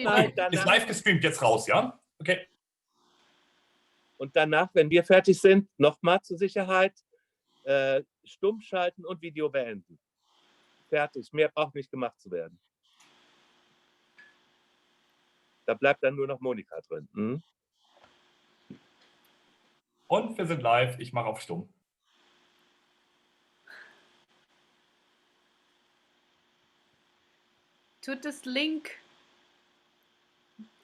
Nein, Ist live gestreamt, jetzt raus, ja? Okay. Und danach, wenn wir fertig sind, nochmal zur Sicherheit, stumm schalten und Video beenden. Fertig, mehr braucht nicht gemacht zu werden. Da bleibt dann nur noch Monika drin. Hm? Und wir sind live, ich mache auf stumm. Tut das Link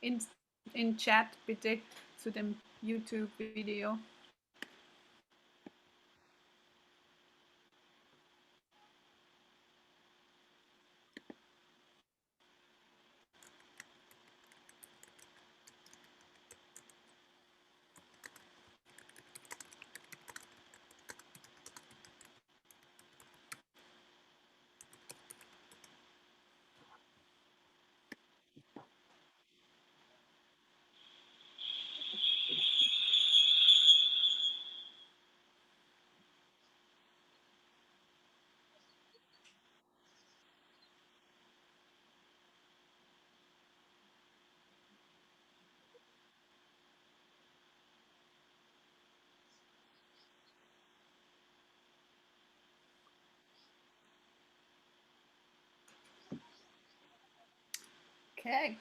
in Chat bitte zu dem YouTube-Video. Okay.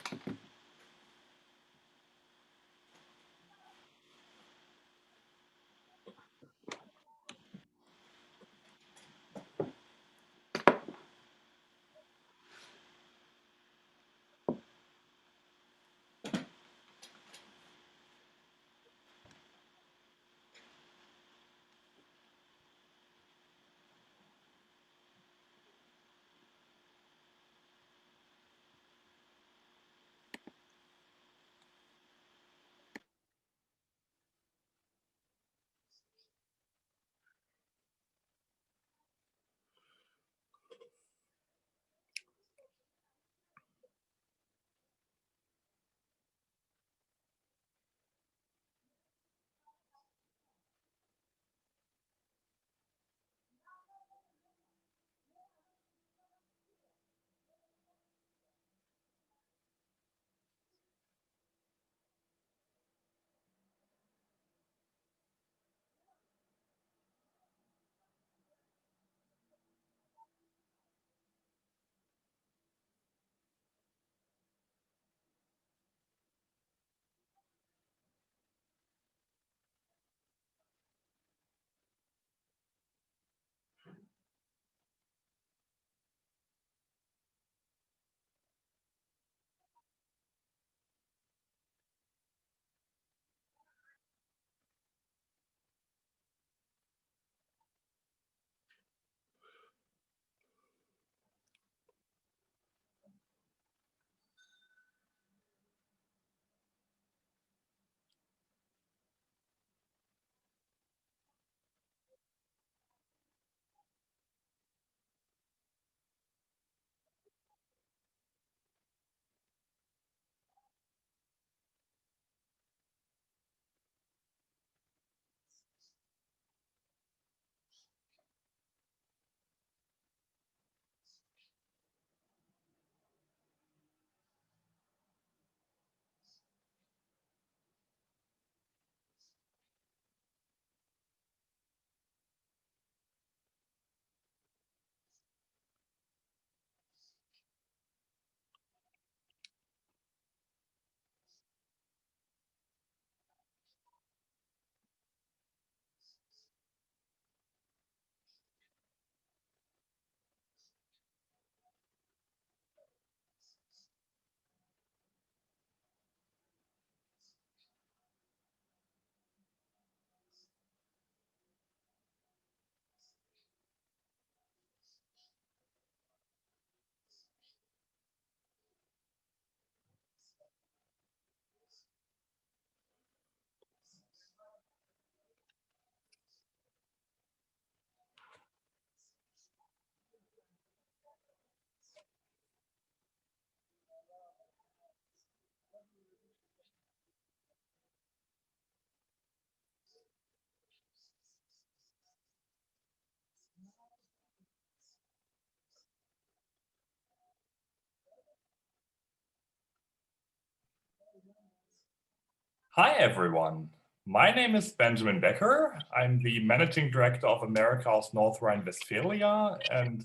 Hi, everyone. My name is Benjamin Becker. I'm the Managing Director of America's North Rhine-Westphalia. And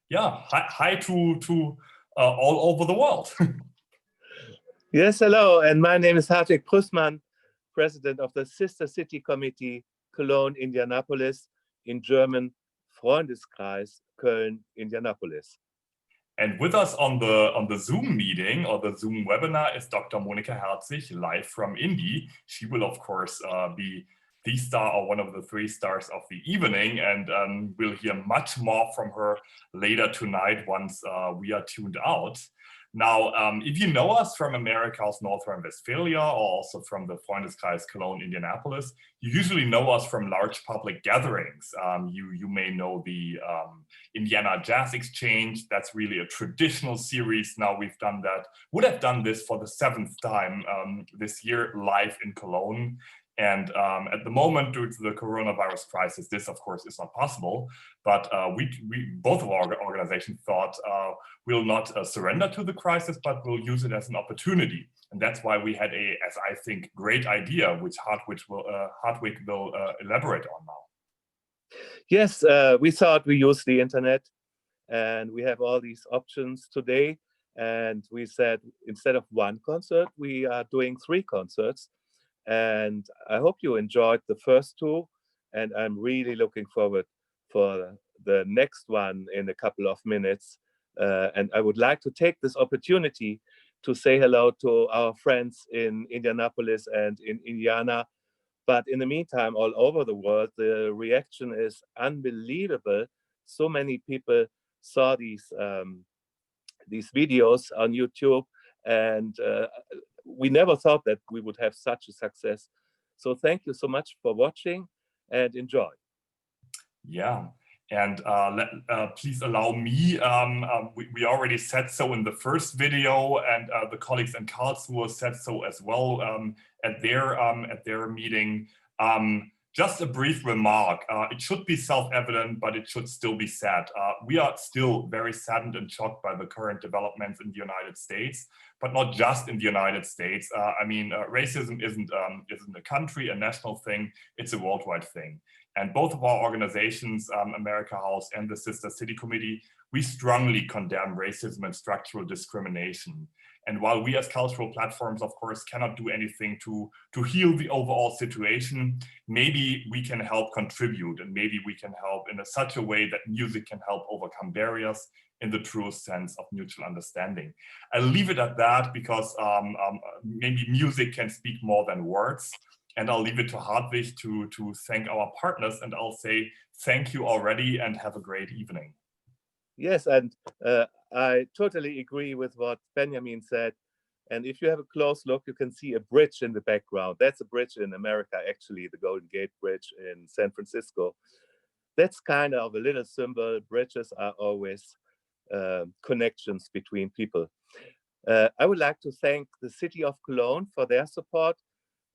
yeah, hi to all over the world. Yes, hello. And my name is Hartwig Prüßmann, President of the Sister City Committee, Cologne, Indianapolis, in German, Freundeskreis, Köln, Indianapolis. And with us on the Zoom meeting or the Zoom webinar is Dr. Monika Herzig, live from Indy. She will, of course, be the star or one of the 3 stars of the evening, and we'll hear much more from her later tonight once we are tuned out. Now, if you know us from America's North Rhine-Westphalia or also from the Freundeskreis Cologne, Indianapolis, you usually know us from large public gatherings. You may know the Indiana Jazz Exchange. That's really a traditional series. Now we've done that, would have done this for the 7th time this year live in Cologne. And at the moment, due to the coronavirus crisis, this, of course, is not possible. But we both of our organizations thought we'll not surrender to the crisis, but we'll use it as an opportunity. And that's why we had a, as I think, great idea, which Hartwig will elaborate on now. Yes, we thought we use the internet, and we have all these options today. And we said, instead of 1 concert, we are doing 3 concerts. And I hope you enjoyed the first 2, and I'm really looking forward for the next one in a couple of minutes. And I would like to take this opportunity to say hello to our friends in Indianapolis and in Indiana. But in the meantime, all over the world, the reaction is unbelievable. So many people saw these videos on YouTube, and we never thought that we would have such a success. So thank you so much for watching, and enjoy. Yeah, and please allow me, we already said so in the first video, and the colleagues in Karlsruhe said so as well at their meeting. Just a brief remark. It should be self-evident, but it should still be said. We are still very saddened and shocked by the current developments in the United States, but not just in the United States. I mean, racism isn't a country, a national thing. It's a worldwide thing. And both of our organizations, America House and the Sister City Committee, we strongly condemn racism and structural discrimination. And while we as cultural platforms, of course, cannot do anything to heal the overall situation, maybe we can help contribute, and maybe we can help in such a way that music can help overcome barriers in the truest sense of mutual understanding. I'll leave it at that because maybe music can speak more than words. And I'll leave it to Hartwig to thank our partners, and I'll say thank you already and have a great evening. Yes, and I totally agree with what Benjamin said. And if you have a close look, you can see a bridge in the background. That's a bridge in America, actually, the Golden Gate Bridge in San Francisco. That's kind of a little symbol. Bridges are always connections between people. I would like to thank the City of Cologne for their support,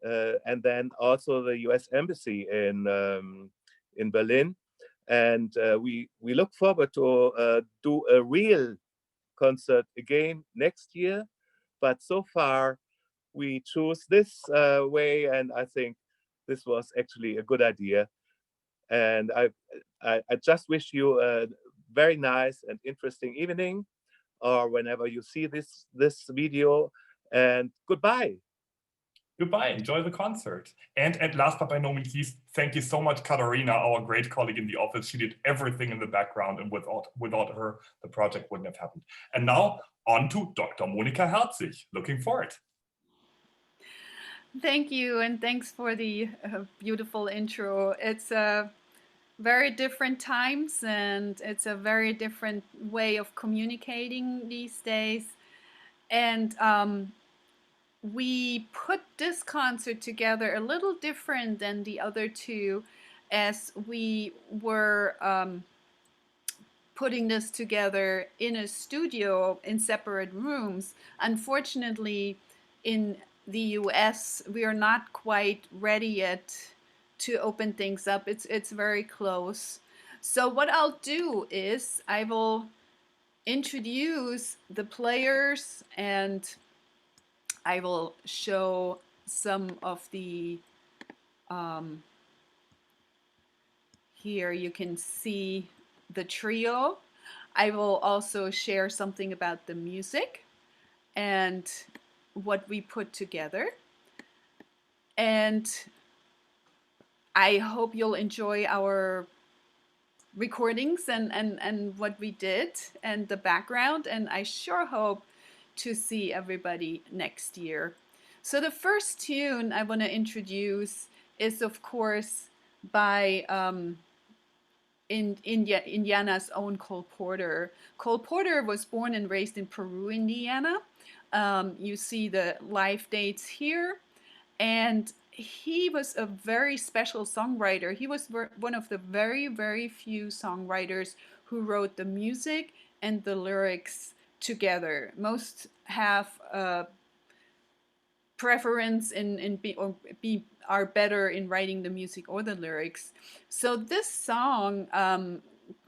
and then also the US Embassy in Berlin. And we look forward to do a real concert again next year. But so far, we choose this way, and I think this was actually a good idea. And I just wish you a very nice and interesting evening, or whenever you see this video. And goodbye. Goodbye, enjoy the concert. And last but by no means least, thank you so much, Katharina, our great colleague in the office. She did everything in the background, and without her, the project wouldn't have happened. And now on to Dr. Monika Herzig. Looking forward. Thank you, and thanks for the beautiful intro. It's very different times, and it's a very different way of communicating these days. And we put this concert together a little different than the other 2, as we were putting this together in a studio in separate rooms. Unfortunately, in the US, we are not quite ready yet to open things up. It's very close. So what I'll do is I will introduce the players, and I will show some of the, here you can see the trio. I will also share something about the music and what we put together. And I hope you'll enjoy our recordings and what we did and the background. And I sure hope to see everybody next year. So the first tune I want to introduce is, of course, by Indiana's own Cole Porter. Cole Porter was born and raised in Peru, Indiana. You see the live dates here. And he was a very special songwriter. He was one of the very, very few songwriters who wrote the music and the lyrics together. Most have preference in are better in writing the music or the lyrics. So this song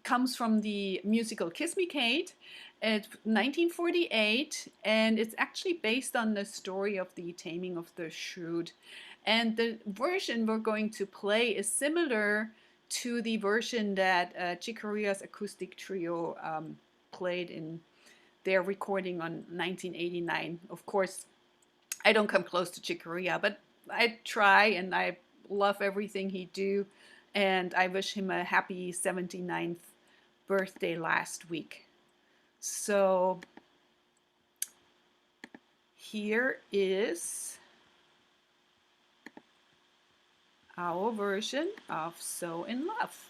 comes from the musical Kiss Me Kate. It's 1948, and it's actually based on the story of the taming of the shrew. And the version we're going to play is similar to the version that Chick Corea's acoustic trio played in their recording on 1989. Of course, I don't come close to Chick Corea, but I try, and I love everything he do, and I wish him a happy 79th birthday last week. So here is our version of So in Love.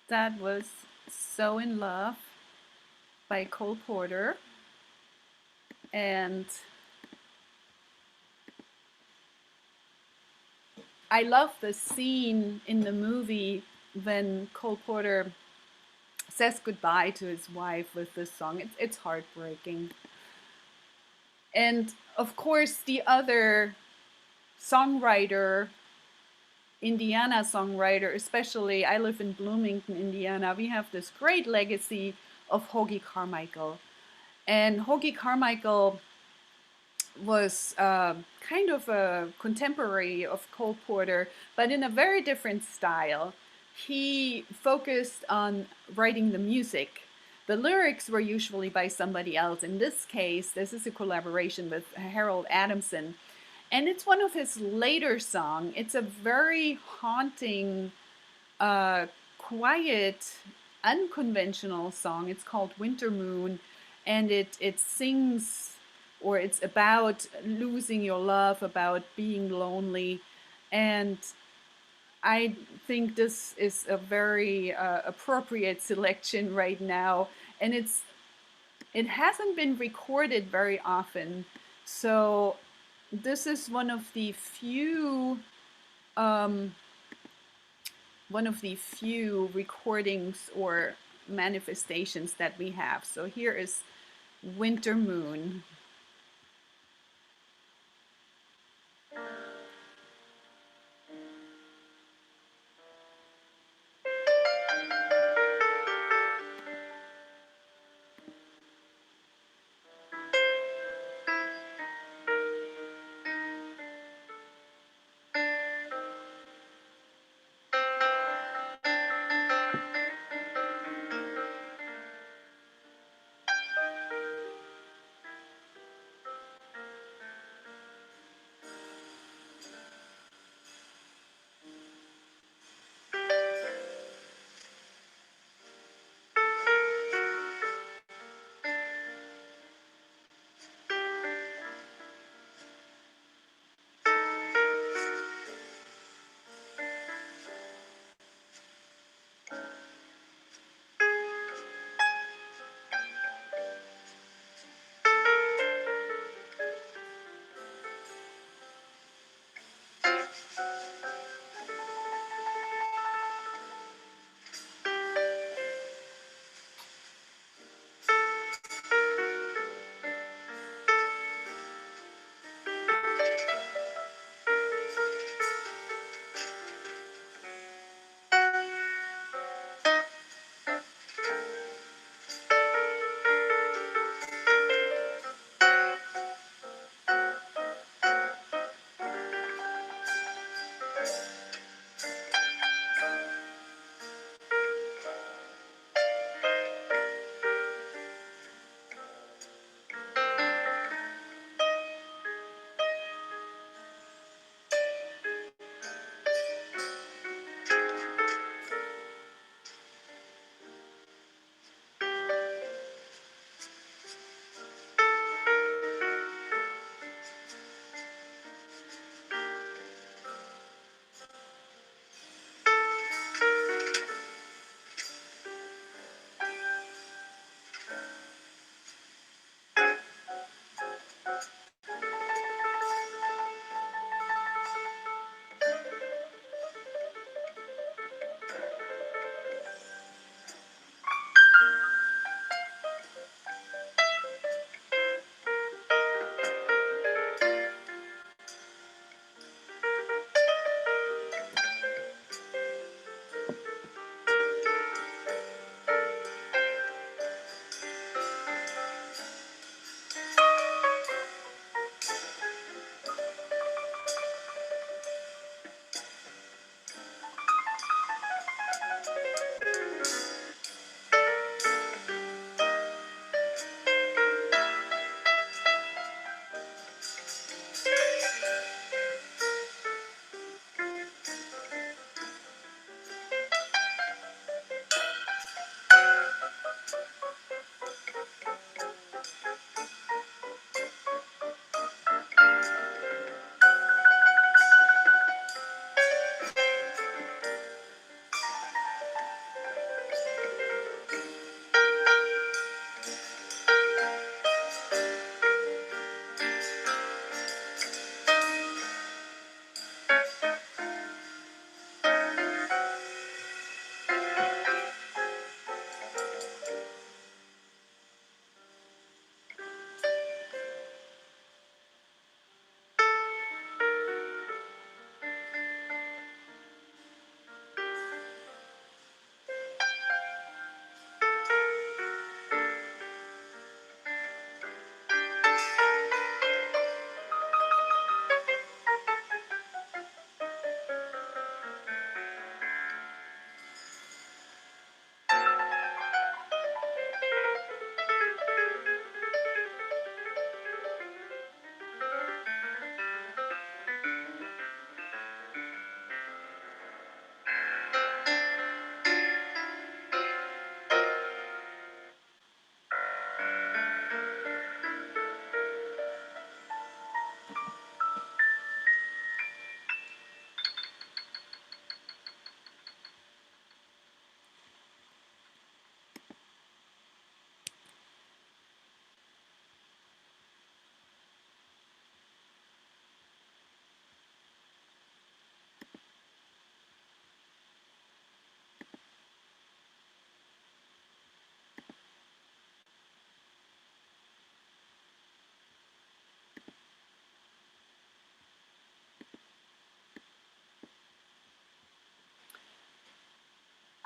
That was So in Love by Cole Porter. And I love the scene in the movie when Cole Porter says goodbye to his wife with this song. It's heartbreaking. And of course, the other songwriter, Indiana songwriter, especially I live in Bloomington, Indiana, we have this great legacy of Hoagy Carmichael. And Hoagy Carmichael was kind of a contemporary of Cole Porter, but in a very different style. He focused on writing the music. The lyrics were usually by somebody else. In this case, this is a collaboration with Harold Adamson. And it's one of his later songs. It's a very haunting, quiet, unconventional song. It's called Winter Moon. And it sings, or it's about losing your love, about being lonely. And I think this is a very appropriate selection right now. And it hasn't been recorded very often. So this is one of the few recordings or manifestations that we have. So here is winter moon.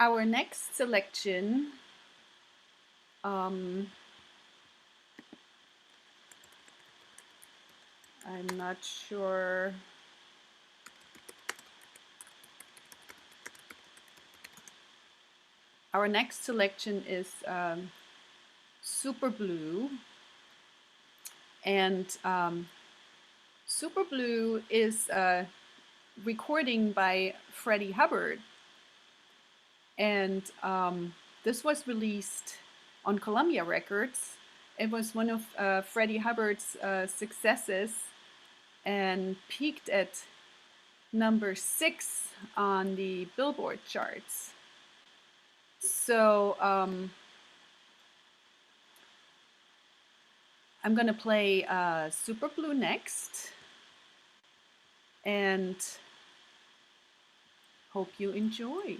Our next selection I'm not sure. Our next selection is Super Blue. And Super Blue is a recording by Freddie Hubbard. And this was released on Columbia Records. It was one of Freddie Hubbard's successes and peaked at number 6 on the Billboard charts. So I'm going to play Super Blue next, and hope you enjoy.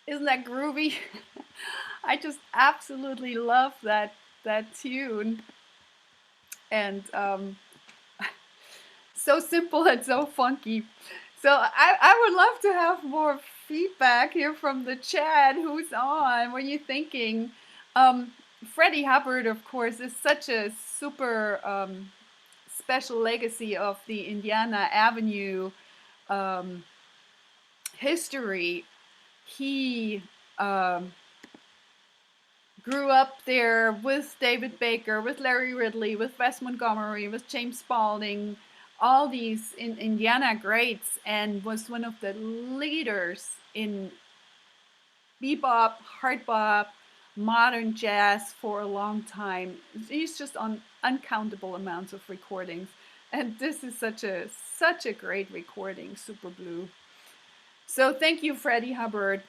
Isn't that groovy? I just absolutely love that tune, and so simple and so funky. So I would love to have more feedback here from the chat. Who's on? What are you thinking? Freddie Hubbard, of course, is such a super special legacy of the Indiana Avenue history. He grew up there with David Baker, with Larry Ridley, with Wes Montgomery, with James Spalding, all these in Indiana greats, and was one of the leaders in bebop, hard bop, modern jazz for a long time. He's just on uncountable amounts of recordings, and this is such a great recording, Super Blue. So thank you, Freddie Hubbard.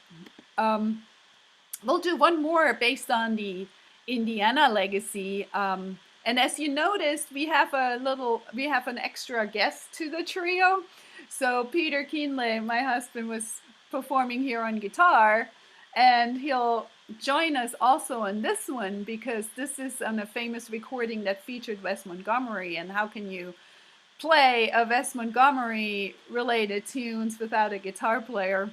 We'll do one more based on the Indiana legacy. And as you noticed, we have an extra guest to the trio. So Peter Keenley, my husband, was performing here on guitar, and he'll join us also on this one, because this is on a famous recording that featured Wes Montgomery. And how can you play a Wes Montgomery related tunes without a guitar player?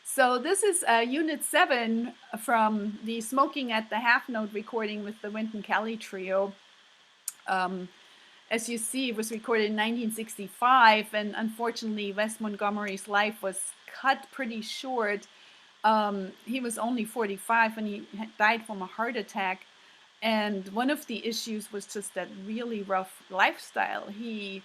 So this is Unit 7 from the Smoking at the Half Note recording with the Winton Cali trio. As you see, it was recorded in 1965, and unfortunately Wes Montgomery's life was cut pretty short. He was only 45 when he died from a heart attack. And one of the issues was just that really rough lifestyle. He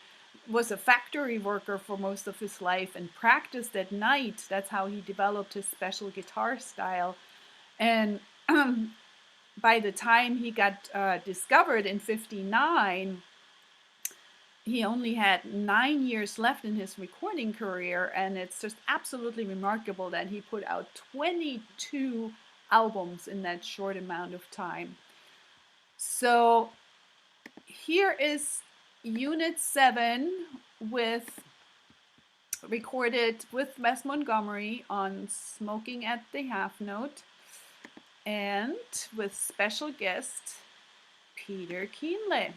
was a factory worker for most of his life and practiced at night. That's how he developed his special guitar style. And by the time he got discovered in '59, he only had 9 years left in his recording career. And it's just absolutely remarkable that he put out 22 albums in that short amount of time. So here is Unit 7 recorded with Wes Montgomery on Smoking at the Half Note, and with special guest Peter Keenley.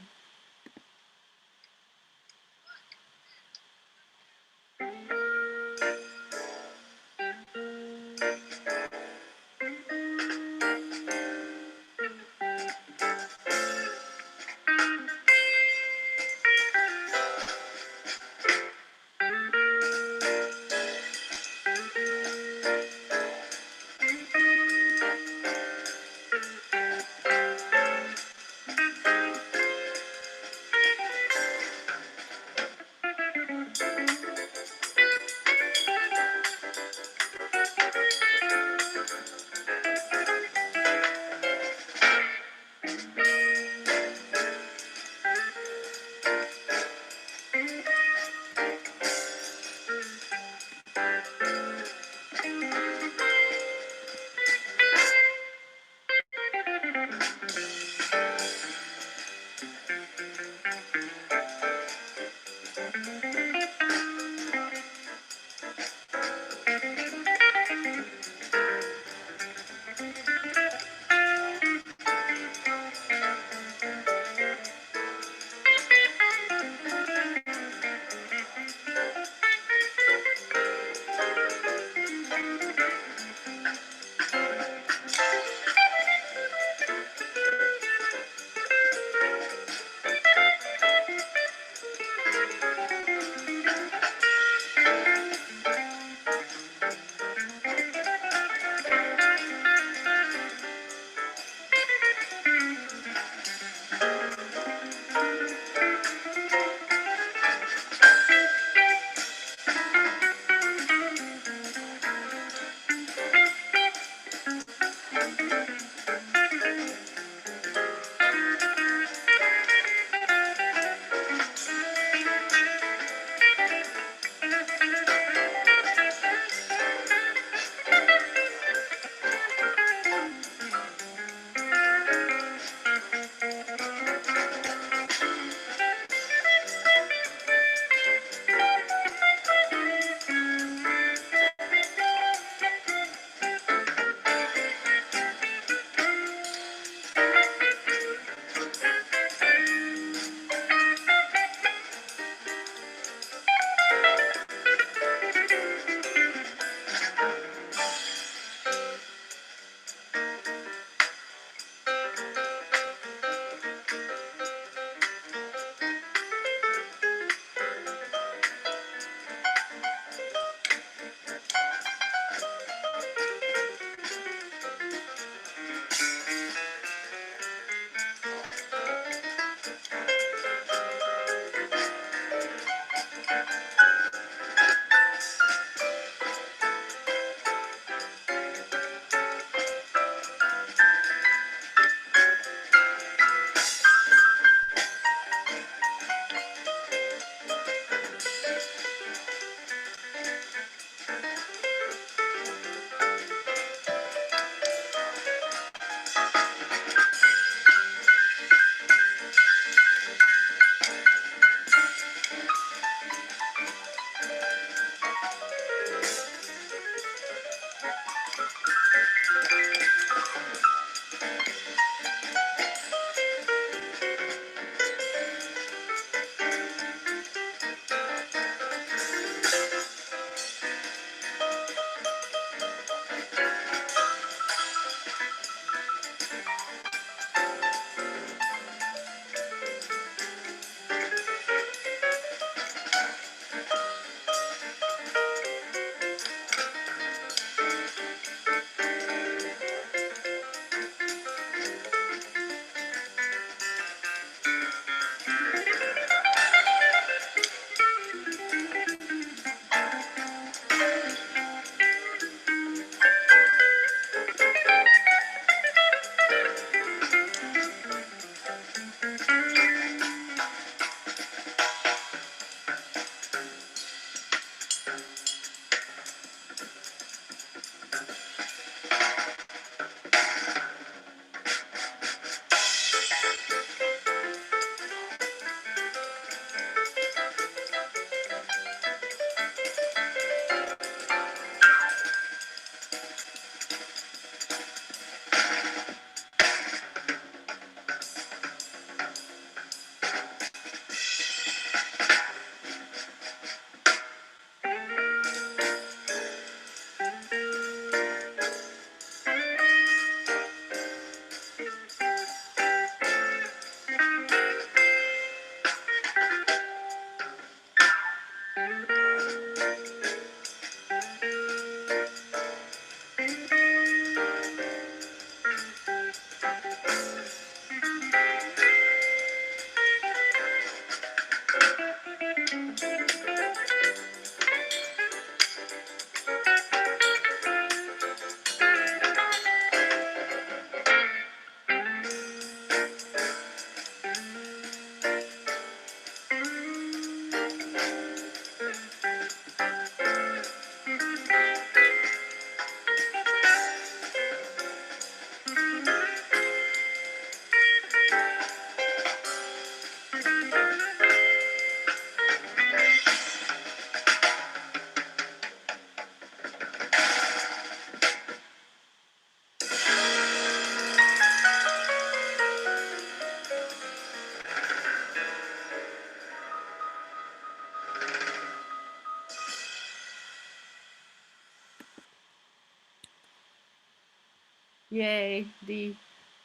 Yay, the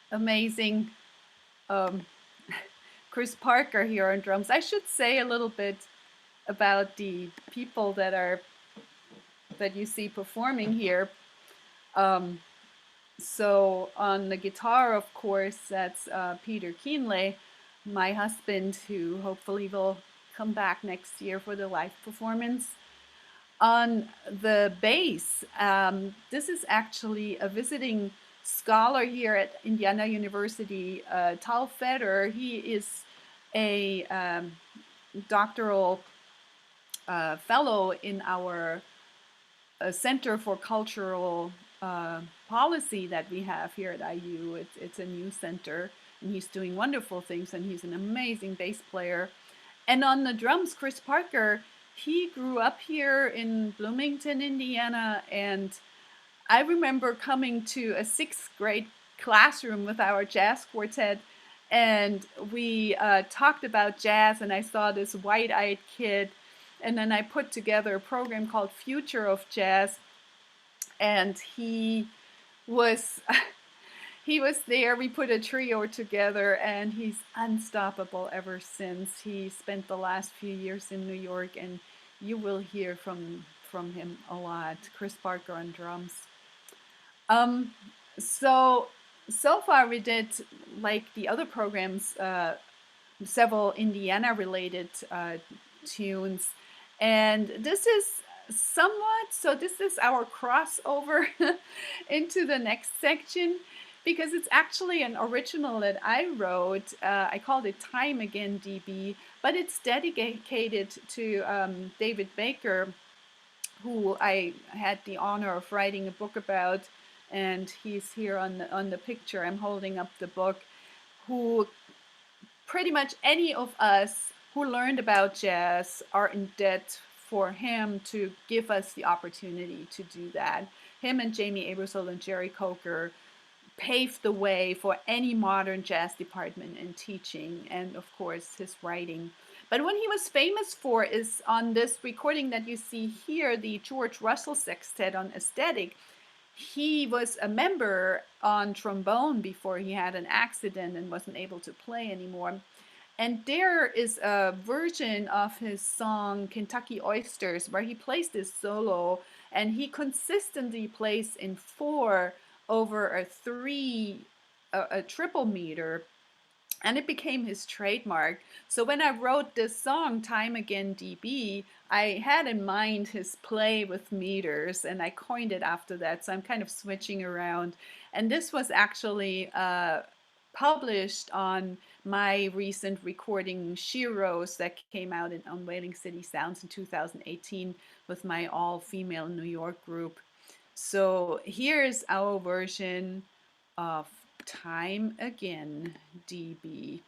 amazing um, Chris Parker here on drums. I should say a little bit about the people that you see performing here. Um, so on the guitar, of course, that's Peter Keenley, my husband, who hopefully will come back next year for the live performance. On the bass, this is actually a visiting scholar here at Indiana University, Tal Feder. He is a doctoral fellow in our Center for Cultural Policy that we have here at IU. It's a new center, and he's doing wonderful things, and he's an amazing bass player. And on the drums, Chris Parker, he grew up here in Bloomington, Indiana, and I remember coming to a sixth grade classroom with our jazz quartet, and we talked about jazz, and I saw this white-eyed kid, and then I put together a program called Future of Jazz, and he was he was there. We put a trio together, and he's unstoppable ever since. He spent the last few years in New York, and you will hear from him a lot. Chris Parker on drums. Um, so so far we did, like the other programs, several Indiana related tunes, and this is somewhat, so this is our crossover into the next section, because it's actually an original that I wrote. I called it Time Again DB, but it's dedicated to David Baker, who I had the honor of writing a book about, and he's here on the picture. I'm holding up the book. Who pretty much any of us who learned about jazz are in debt for him to give us the opportunity to do that. Him and Jamie Aebersold and Jerry Coker paved the way for any modern jazz department in teaching, and of course his writing. But what he was famous for is on this recording that you see here, the George Russell Sextet on Aesthetic. He was a member on trombone before he had an accident and wasn't able to play anymore. And there is a version of his song Kentucky Oysters where he plays this solo, and he consistently plays in 4 over a 3, a triple meter, and it became his trademark. So when I wrote this song, Time Again DB, I had in mind his play with meters, and I coined it after that. So I'm kind of switching around. And this was actually published on my recent recording, Sheroes, that came out on Whaling City Sounds in 2018 with my all-female New York group. So here's our version of Time Again DB.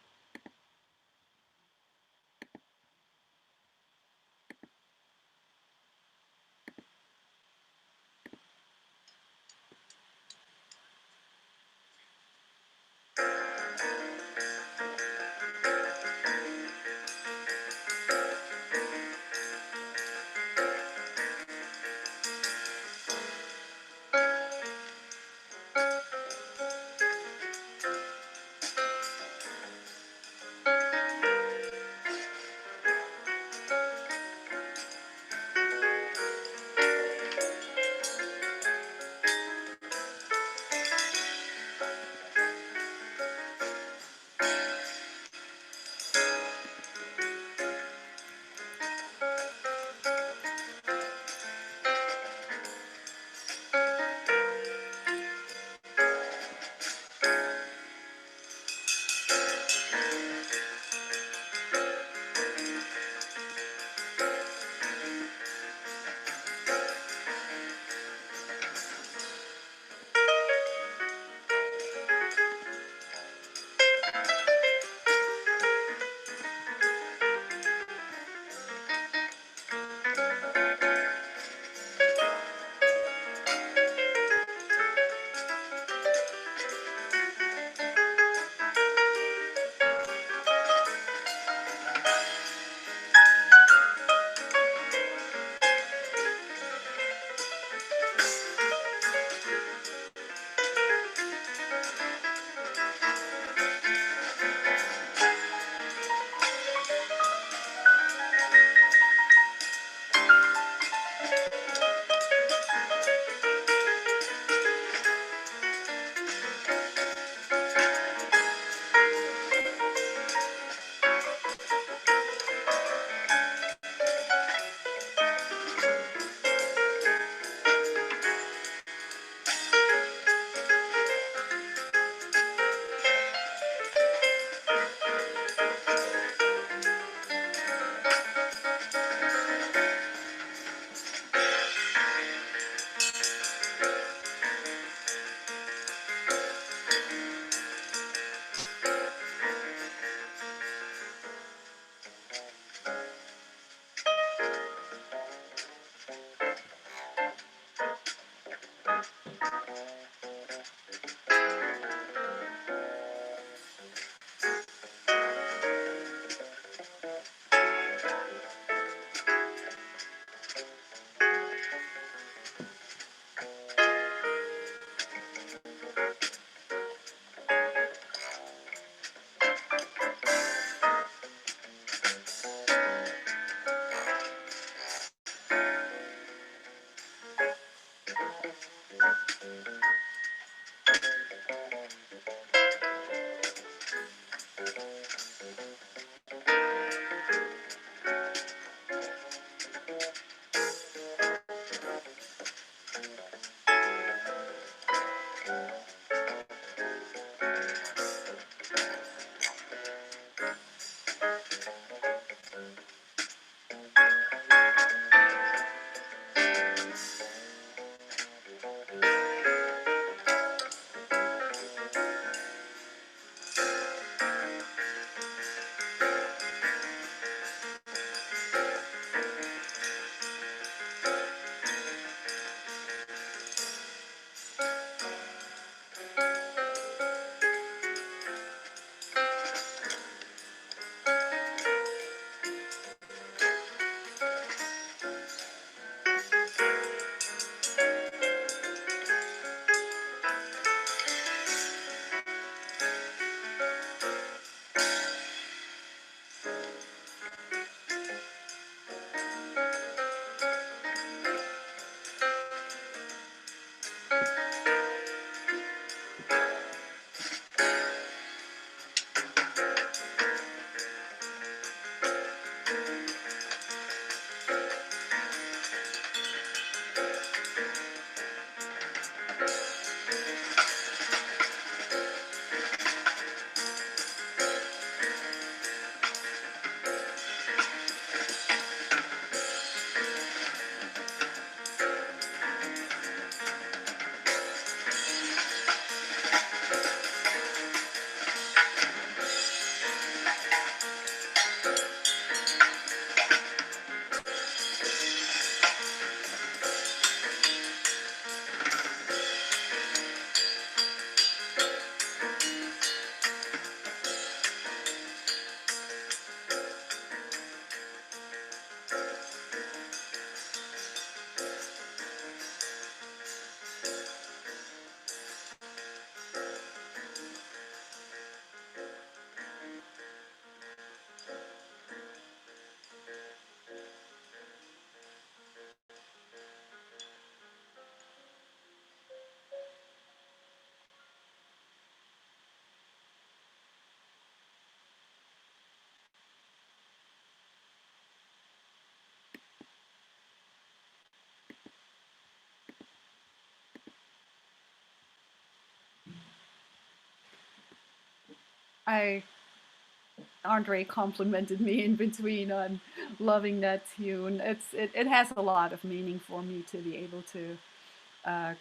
Andre complimented me in between on loving that tune. It has a lot of meaning for me to be able to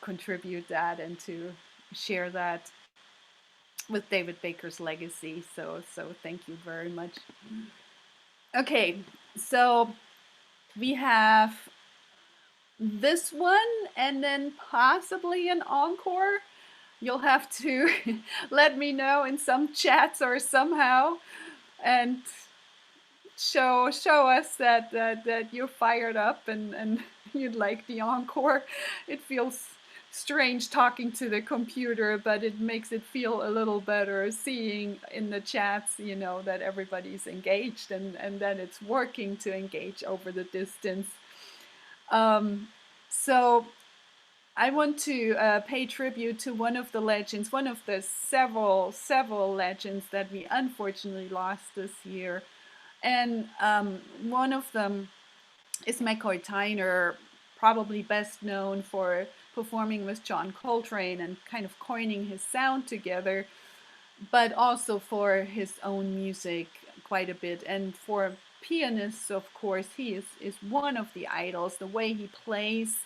contribute that and to share that with David Baker's legacy. So thank you very much. Okay, so we have this one and then possibly an encore. You'll have to let me know in some chats or somehow and show us that you're fired up and you'd like the encore. It feels strange talking to the computer, but it makes it feel a little better seeing in the chats, you know, that everybody's engaged and that it's working to engage over the distance. So I want to pay tribute to one of the legends, one of the several legends that we unfortunately lost this year. And one of them is Mccoy Tyner, probably best known for performing with John Coltrane and kind of coining his sound together, but also for his own music quite a bit. And for pianists, of course, he is one of the idols. The way he plays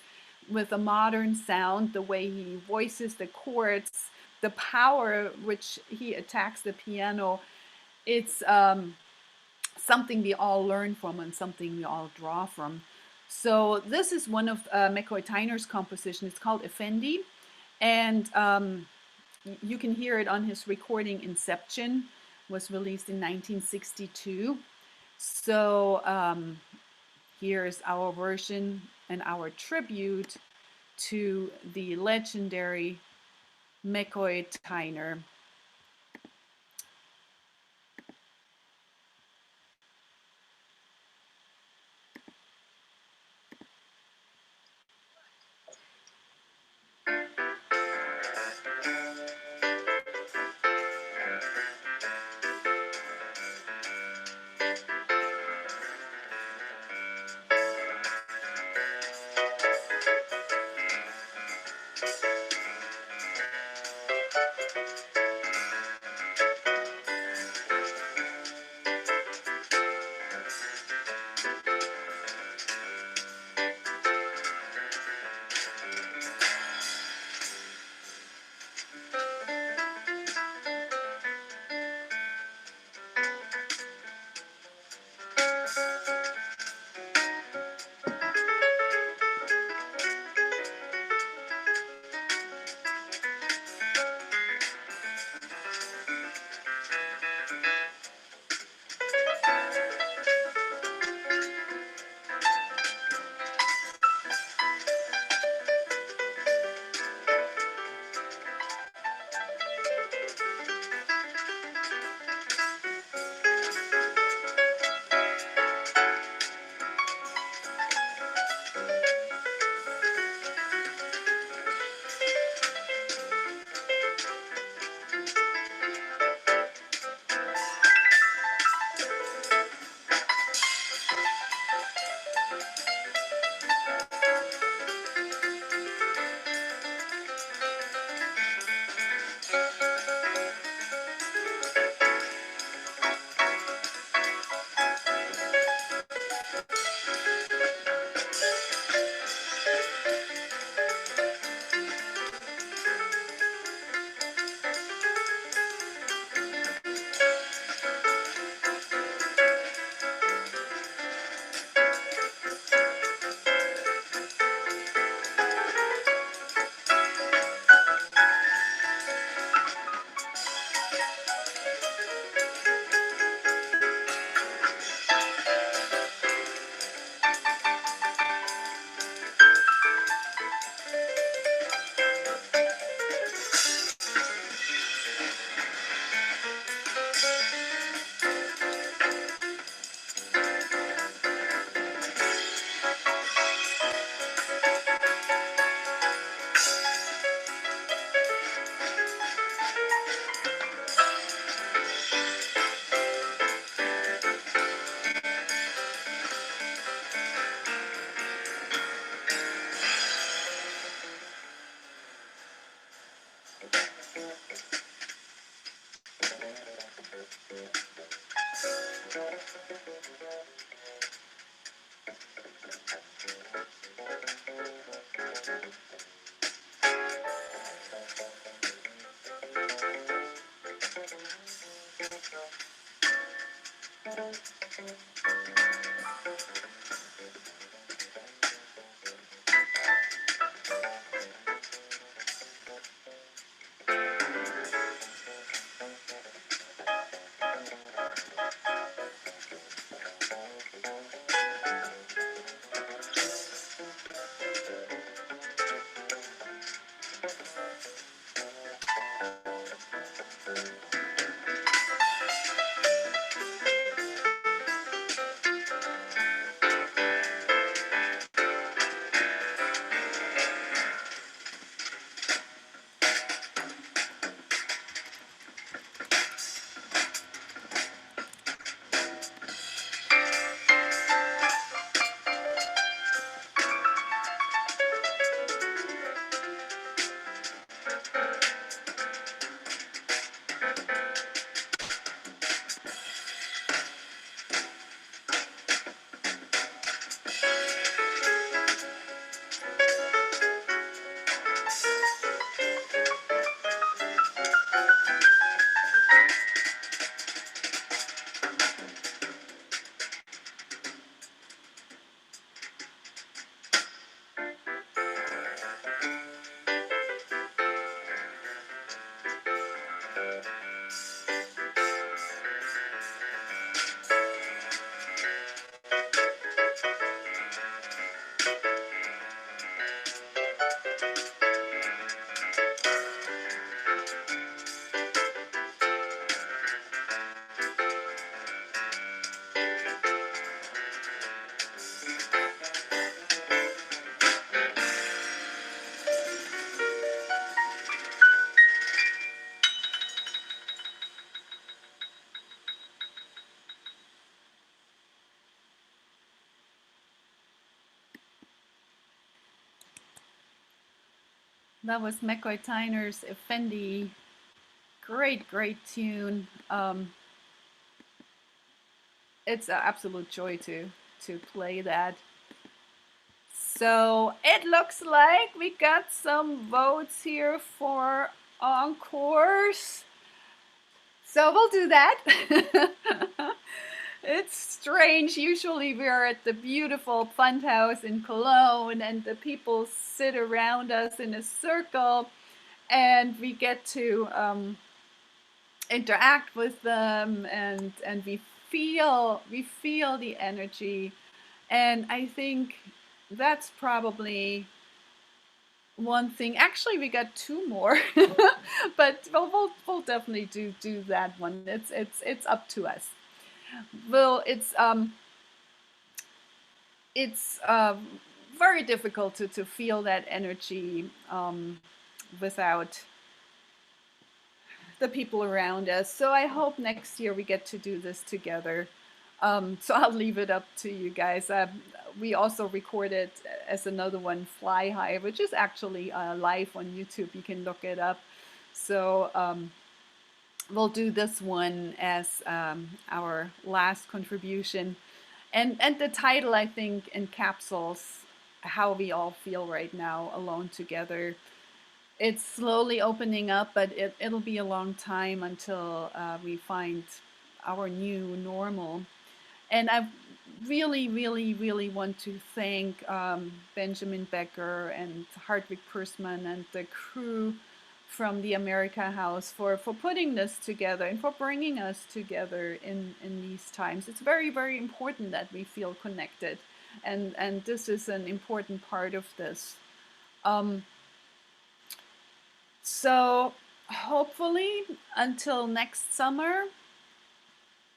with a modern sound, the way he voices the chords, the power which he attacks the piano, it's something we all learn from and something we all draw from. So this is one of Mccoy Tyner's composition. It's called Effendi, and you can hear it on his recording Inception, was released in 1962. So here's our version and our tribute to the legendary Mccoy Tyner. That was Mccoy Tyner's Effendi. Great, great tune. It's an absolute joy to play that. So it looks like we got some votes here for encores. So we'll do that. It's strange. Usually we are at the beautiful Funhouse in Cologne and the people sit around us in a circle and we get to interact with them and we feel the energy. And I think that's probably one thing. Actually, we got two more, but we'll definitely do that one. It's up to us. Well, it's very difficult to feel that energy without the people around us. So I hope next year we get to do this together. So I'll leave it up to you guys. We also recorded as another one, Fly High, which is actually live on YouTube. You can look it up. So we'll do this one as our last contribution. And the title, I think, encapsulates how we all feel right now, alone together. It's slowly opening up, but it'll be a long time until we find our new normal. And I really, really, really want to thank Benjamin Becker and Hartwig Persman and the crew from the America House for putting this together and for bringing us together in these times. It's very, very important that we feel connected. And this is an important part of this. So hopefully until next summer,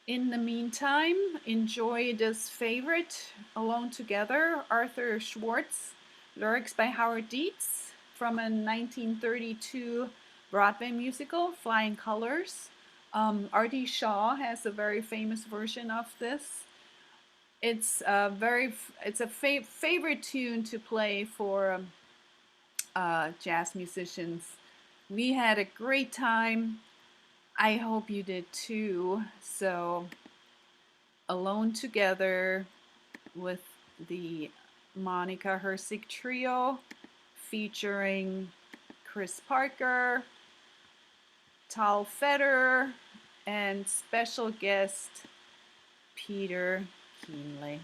in the meantime, enjoy this favorite, Alone Together, Arthur Schwartz, lyrics by Howard Dietz from a 1932 Broadway musical, Flying Colors. R.D. Shaw has a very famous version of this. It's a favorite tune to play for jazz musicians. We had a great time. I hope you did too. So, Alone Together with the Monica Hersig Trio featuring Chris Parker, Tal Feder, and special guest Peter Keenley.